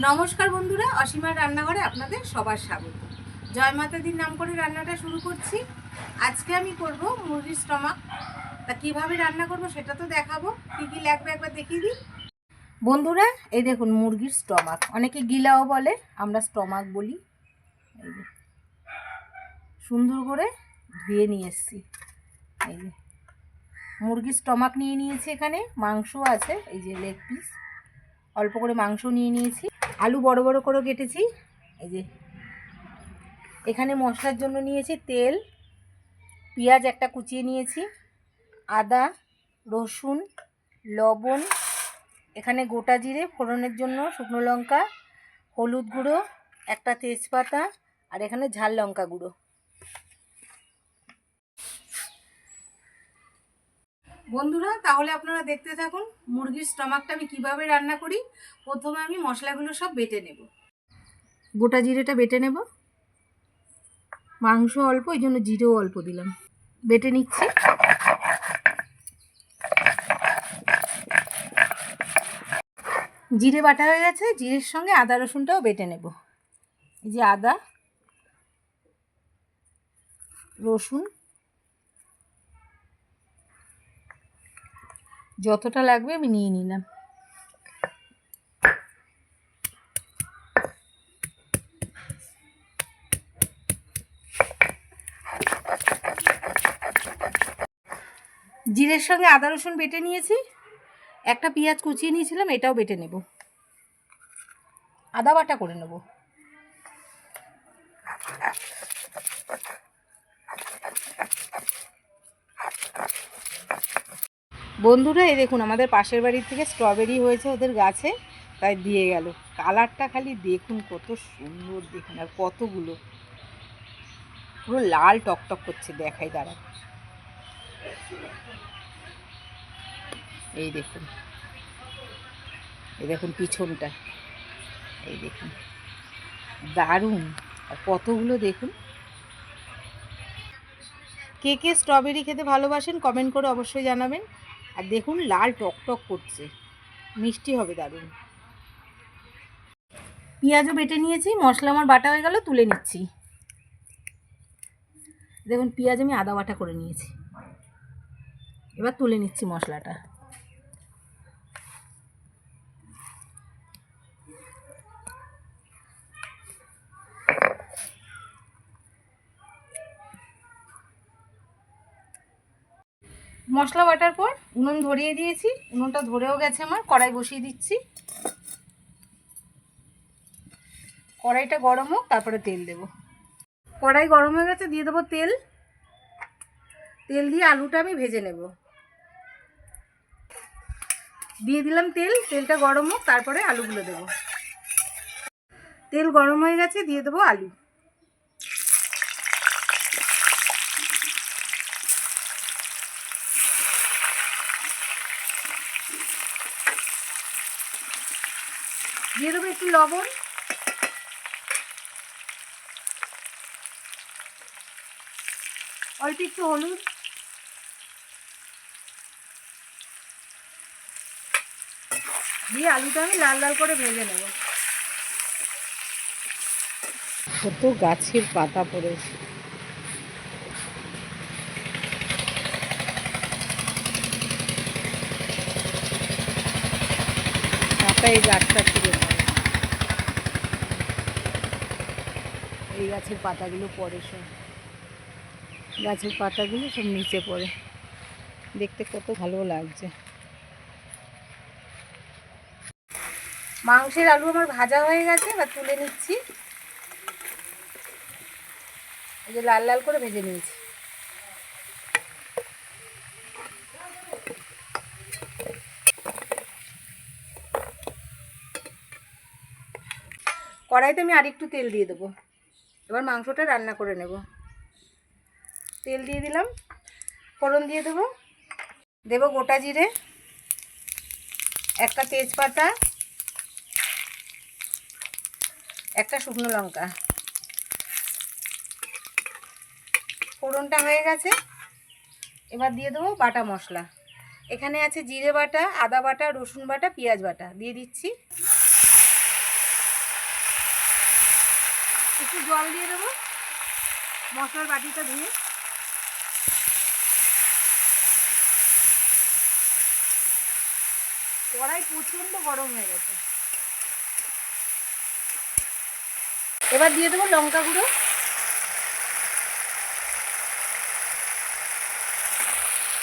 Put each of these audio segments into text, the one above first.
নমস্কার বন্ধুরা, অসীমার রান্নাঘরে আপনাদের সবার স্বাগত। জয় মাতাদির নাম করে রান্নাটা শুরু করছি। আজকে আমি করব মুরগির স্টমাক। তা কীভাবে রান্না করব সেটা তো দেখাবো। কী কী লাগবে একবার দেখিয়ে দিই বন্ধুরা। এই দেখুন মুরগির স্টমাক, অনেকে গিলাও বলে, আমরা স্টমাক বলি। এই যে সুন্দর করে ধুয়ে নিয়ে এসেছি। এই যে মুরগির স্টমাক নিয়ে নিয়েছি, এখানে মাংস আছে, এই যে লেগ পিস, অল্প করে মাংস নিয়ে নিয়েছি, আলু বড় বড় করে কেটেছি। এই যে এখানে মশলার জন্য নিয়েছি তেল, পেঁয়াজ একটা কুচিয়ে নিয়েছি, আদা, রসুন, লবণ, এখানে গোটা জিরে ফোড়নের জন্য, শুকনো লঙ্কা, হলুদ গুঁড়ো, একটা তেজপাতা, আর এখানে ঝাল লঙ্কা গুঁড়ো। বন্ধুরা তাহলে আপনারা দেখতে থাকুন মুরগির স্টমাকটা আমি কীভাবে রান্না করি। প্রথমে আমি মশলাগুলো সব বেটে নেব। গোটা জিরেটা বেটে নেব, মাংস অল্প, এই জন্য জিরেও অল্প দিলাম, বেটে নিচ্ছি। জিরে বাটা হয়ে গেছে, জিরের সঙ্গে আদা রসুনটাও বেটে নেব। এই যে আদা রসুন যতটা লাগবে আমি নিয়ে নিলাম। জিরের সঙ্গে আদা রসুন বেটে নিয়েছি, একটা পেঁয়াজ কুচিয়ে নিয়েছিলাম, এটাও বেটে নেব, আদা বাটা করে নেব। বন্ধুরা এই দেখুন আমাদের পাশের বাড়ির থেকে স্ট্রবেরি হয়েছে ওদের গাছে, তাই দিয়ে গেল। কালারটা খালি দেখুন কত সুন্দর, দেখুন আর কতগুলো, পুরো লাল টকটক করছে, দেখাই দাঁড়া। এই দেখুন, এই দেখুন পিছনটা, এই দেখুন দারুণ, আর কতগুলো দেখুন। কে কে স্ট্রবেরি খেতে ভালোবাসেন কমেন্ট করে অবশ্যই জানাবেন। আর দেখুন লাল টকটক করছে, মিষ্টি হবে দারুণ। পেঁয়াজও বেটে নিয়েছি, মশলা আমার বাটা হয়ে গেল, তুলে নিচ্ছি। দেখুন পেঁয়াজ আমি আদা বাটা করে নিয়েছি, এবার তুলে নিচ্ছি মশলাটা। মশলা বাটার পর উনুন ধরিয়ে দিয়েছি, উনুনটা ধরেও গেছে আমার, কড়াই বসিয়ে দিচ্ছি। কড়াইটা গরম হোক, তারপরে তেল দেব। কড়াই গরম হয়ে গেছে, দিয়ে দেবো তেল। তেল দিয়ে আলুটা আমি ভেজে নেব। দিয়ে দিলাম তেল, তেলটা গরম হোক, তারপরে আলুগুলো দেবো। তেল গরম হয়ে গেছে, দিয়ে দেবো আলু। দিয়ে দেবো একটু লবণ, অল্প একটু হলুদ, দিয়ে আলুটা আমি লাল লাল করে ভেজে নেব। কত গাছের পাতা পড়েছে, পাতা এই গাছটা ছিল, এই গাছের পাতাগুলো পড়ে, সব গাছের পাতাগুলো সব নিচে পড়ে, দেখতে কত ভালো লাগছে। মাংসের আলু আমার ভাজা হয়ে গেছে, এবার তুলে নিচ্ছি। এই যে লাল লাল করে ভেজে নিয়েছি। কড়াইতে আমি আরেকটু তেল দিয়ে দেবো, এবার মাংসটা রান্না করে নেব। তেল দিয়ে দিলাম, ফোড়ন দিয়ে দেবো, দেবো গোটা জিরে, একটা তেজপাতা, একটা শুকনো লঙ্কা। ফোড়নটা হয়ে গেছে, এবার দিয়ে দেবো বাটা মশলা। এখানে আছে জিরে বাটা, আদা বাটা, রসুন বাটা, পেঁয়াজ বাটা, দিয়ে দিচ্ছি। একটু জল দিয়ে দেবো মশলার বাটিটা ধুয়ে। কড়াই প্রচণ্ড গরম হয়ে গেছে। এবার দিয়ে দেবো লঙ্কা গুঁড়ো,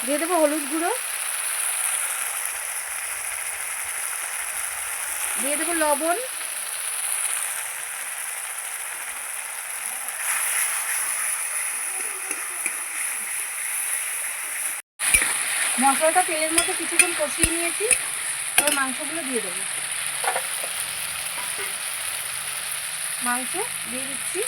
দিয়ে দেবো হলুদ গুঁড়ো, দিয়ে দেবো লবণ, মশলাটা তেলের মধ্যে কিছুক্ষণ কষিয়ে নিয়েছি। এবার মাংসগুলো দিয়ে দেবো। মাংস দিয়ে দিচ্ছি।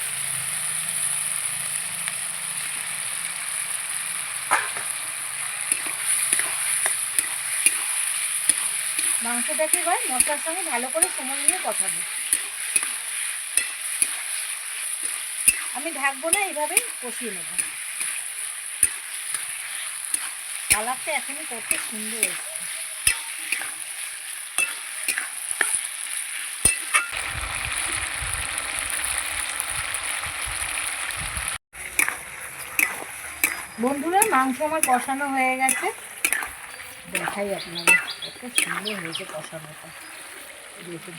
মাংসটাকে এবার মশলার সঙ্গে ভালো করে সময় নিয়ে কষাবো। আমি ঢাকবো না, এইভাবেই কষিয়ে নেব। কালারটা এখনই কত সুন্দর এসছে। বন্ধুরা, মাংস আমার কষানো হয়ে গেছে। দেখাই আপনাদের কত সুন্দর হয়েছে কষানোটা, দেখুন।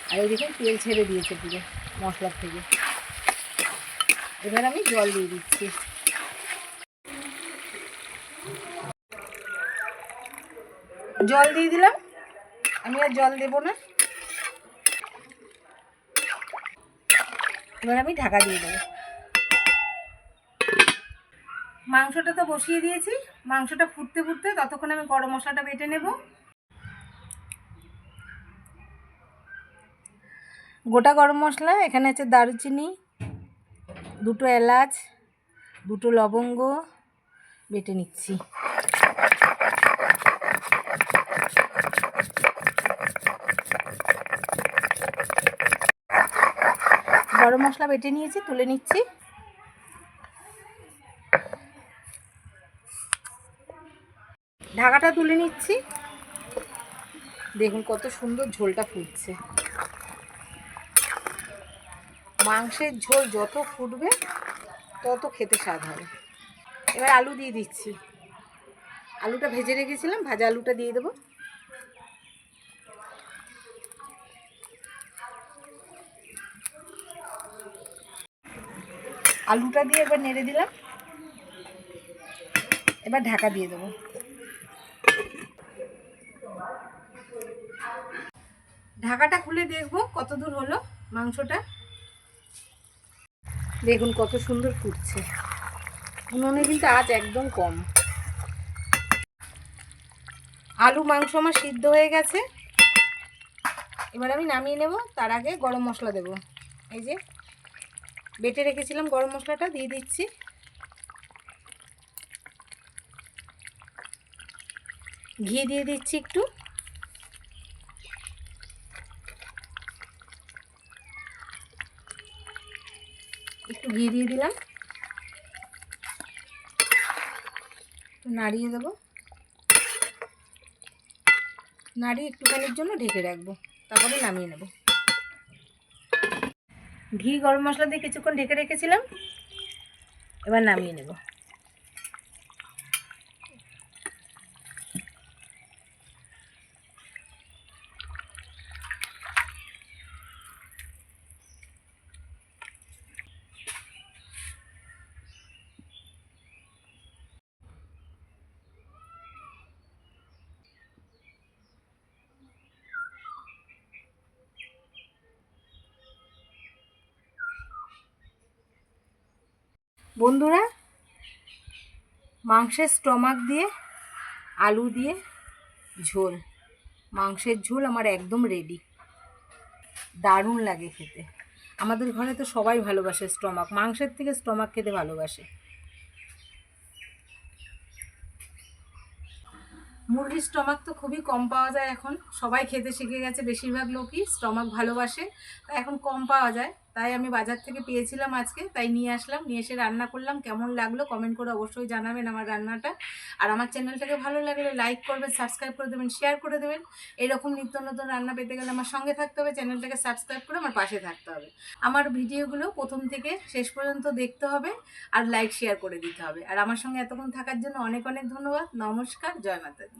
আর এই দেখুন তেল ছেড়ে দিয়েছে পুরো মশলার থেকে। এবার আমি জল দিয়ে দিচ্ছি। জল দিয়ে দিলাম, আমি আর জল দেব না। এবার আমি ঢাকা দিয়ে দেবো। মাংসটা তো বসিয়ে দিয়েছি, মাংসটা ফুটতে ফুটতে ততক্ষণ আমি গরম মশলাটা বেটে নেব। গোটা গরম মশলা এখানে আছে দারুচিনি, 2টো এলাচ, 2টো লবঙ্গ বেটে নিচ্ছি। গরম মশলা বেটে নিয়েছি, তুলে নিচ্ছি। ঢাকাটা তুলে নিচ্ছি। দেখুন কত সুন্দর ঝোলটা ফুটছে। মাংসের ঝোল যত ফুটবে তত খেতে স্বাদ হবে। এবার আলু দিয়ে দিচ্ছি। আলুটা ভেজে রেখেছিলাম, ভাজা আলুটা দিয়ে দেবো। আলুটা দিয়ে এবার নেড়ে দিলাম। এবার ঢাকা দিয়ে দেবো। ঢাকাটা খুলে দেখবো কত দূর হলো মাংসটা। দেখুন কত সুন্দর ফুটছে। উনুনে কিন্তু আঁচ একদম কম। আলু মাংস আমার সিদ্ধ হয়ে গেছে। এবার আমি নামিয়ে নেব। তার আগে গরম মশলা দেব। এই যে বেটে রেখেছিলাম গরম মশলাটা দিয়ে দিচ্ছি। ঘি দিয়ে দিচ্ছি একটু। একটু ঘি দিয়ে দিলাম, নাড়িয়ে দেবো। নাড়িয়ে একটুখানির জন্য ঢেকে রাখবো, তারপরে নামিয়ে নেব। ঘি গরম মশলা দিয়ে কিছুক্ষণ ঢেকে রেখেছিলাম, এবার নামিয়ে নেব। বন্ধুরা, মাংসের স্টমাক দিয়ে আলু দিয়ে ঝোল, মাংসের ঝোল আমার একদম রেডি। দারুণ লাগে খেতে। আমাদের ঘরে তো সবাই ভালোবাসে স্টমাক, মাংসের থেকে স্টমাক খেতে ভালোবাসে। মুরগির স্টমাক তো খুবই কম পাওয়া যায় এখন, সবাই খেতে শিখে গেছে, বেশিরভাগ লোকই স্টমাক ভালোবাসে, তা এখন কম পাওয়া যায়। তাই আমি বাজার থেকে পেয়েছিলাম আজকে, তাই নিয়ে আসলাম, নিয়ে এসে রান্না করলাম। কেমন লাগলো কমেন্ট করে অবশ্যই জানাবেন আমার রান্নাটা। আর আমার চ্যানেলটাকে ভালো লাগলে লাইক করবেন, সাবস্ক্রাইব করে দেবেন, শেয়ার করে দেবেন। এরকম নিত্য নতুন রান্না পেতে গেলে আমার সঙ্গে থাকতে হবে, চ্যানেলটাকে সাবস্ক্রাইব করে আমার পাশে থাকতে হবে। আমার ভিডিওগুলো প্রথম থেকে শেষ পর্যন্ত দেখতে হবে আর লাইক শেয়ার করে দিতে হবে। আর আমার সঙ্গে এতক্ষণ থাকার জন্য অনেক অনেক ধন্যবাদ। নমস্কার, জয় মাতা দি।